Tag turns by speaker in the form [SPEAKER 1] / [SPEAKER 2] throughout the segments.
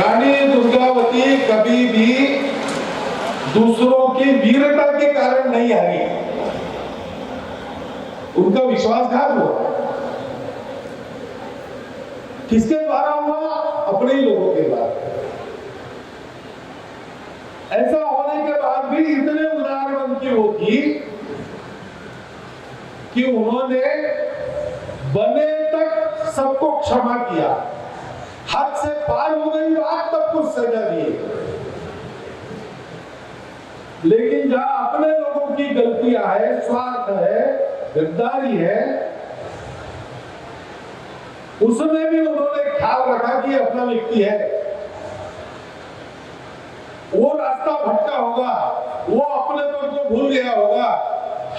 [SPEAKER 1] रानी दुर्गावती कभी भी दूसरों की वीरता के कारण नहीं हारी, उनका विश्वासघात हुआ। किसके द्वारा हुआ? अपने ही लोगों के द्वारा। ऐसा होने के बाद भी इतने उदारमंती वो थी कि उन्होंने बने तक सबको क्षमा किया। हद से पार हो गई बात तब कुछ सजा दी, लेकिन जहां अपने लोगों की गलतियां है, स्वार्थ है, गद्दारी है, उसमें भी उन्होंने ख्याल रखा कि अपना व्यक्ति है, वो रास्ता भटका होगा, वो अपनेपन को भूल गया होगा,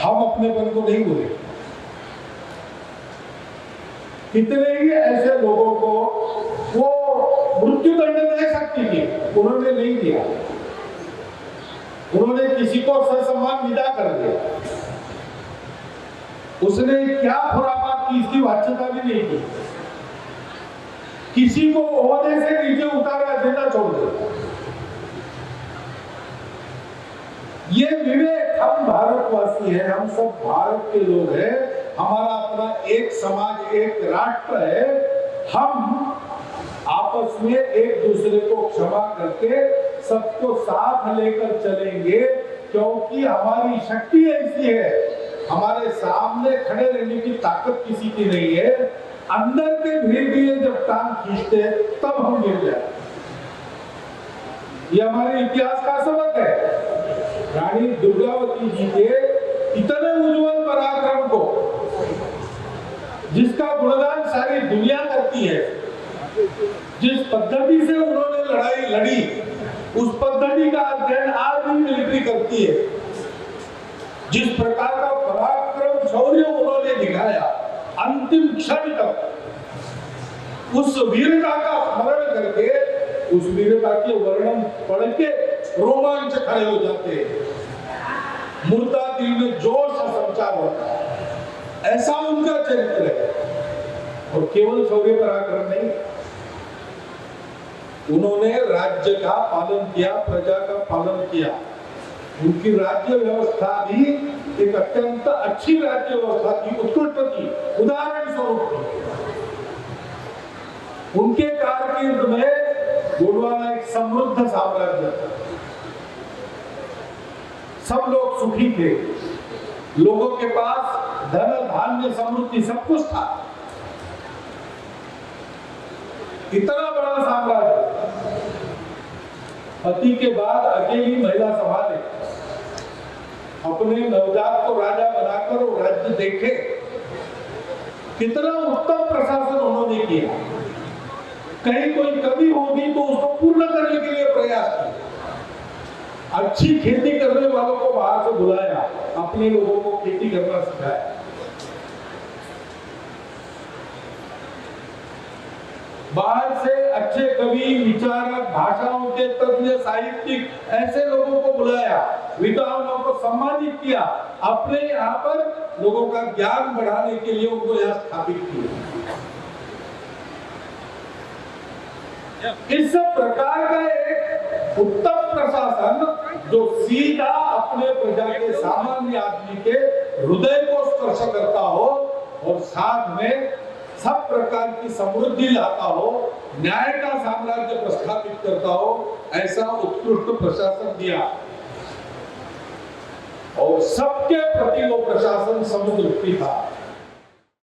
[SPEAKER 1] हम अपनेपन को नहीं भूले। कितने ही ऐसे लोगों को वो मृत्युदंड दे सकती थी, उन्होंने नहीं दिया। उन्होंने किसी को ससम्मान विदा कर दिया। उसने क्या खुरापात की, इसकी वाच्यता भी नहीं की। किसी को ओहदे से नीचे उतारा, देना छोड़ दिया। ये विवेक, हम भारतवासी हैं, हम सब भारत के लोग हैं, हमारा अपना एक समाज, एक राष्ट्र है। हम आपस में एक दूसरे को क्षमा करके सबको साथ लेकर चलेंगे, क्योंकि हमारी शक्ति ऐसी है, हमारे सामने खड़े रहने की ताकत किसी की नहीं है। अंदर के भीड़ दिए जब टांग खींचते तब हम गिर जाए। ये हमारे इतिहास का सबक है। रानी दुर्गावती जी के इतने उज्जवल पराक्रम को, जिसका गुणगान सारी दुनिया करती है, जिस पद्धति से उन्होंने लड़ाई लड़ी, उस पद्धति का अध्ययन आज भी मिलिट्री करती है। जिस प्रकार का पराक्रम, शौर्य उन्होंने दिखाया, अंतिम क्षण तक उस वीरता का स्मरण करके, उस वीरता के वर्णन पढ़ के रोमांच खड़े हो जाते हैं, मुर्दा दिल में जोश संचार होता है। ऐसा उनका चरित्र है। और केवल शौर्य पराक्रम नहीं, उन्होंने राज्य का पालन किया, प्रजा का पालन किया। उनकी राज्य व्यवस्था भी एक अत्यंत अच्छी राज्य व्यवस्था थी, उत्कृष्ट थी, उदाहरण स्वरूप थी। उनके कारकिर्द में गोंडवाना एक समृद्ध साम्राज्य था। सब लोग सुखी थे, लोगों के पास धन, धान्य, समृद्धि सब कुछ था। इतना बड़ा साम्राज्य, पति के बाद अकेली महिला संभाले, अपने नवजात को राजा बनाकर वो राज्य देखे। कितना उत्तम प्रशासन उन्होंने किया। कहीं कोई कमी होगी तो उसको पूर्ण करने के लिए प्रयास किया। अच्छी खेती करने वालों को बाहर से बुलाया, अपने लोगों को खेती करना सिखाया। बाहर से अच्छे कवि, विचारक, भाषाओं के तज्ञ, साहित्यिक, ऐसे लोगों को बुलाया, विद्वानों को सम्मानित किया। अपने यहाँ पर लोगों का ज्ञान बढ़ाने के लिए उनको यहाँ स्थापित किया। इस प्रकार का एक उत्तम प्रशासन जो सीधा अपने प्रजा के, सामान्य आदमी के हृदय को स्पर्श करता हो और साथ में सब प्रकार की समृद्धि लाता हो, न्याय का साम्राज्य प्रस्थापित करता हो, ऐसा उत्कृष्ट प्रशासन दिया। और सबके प्रति वो प्रशासन समुद्र था।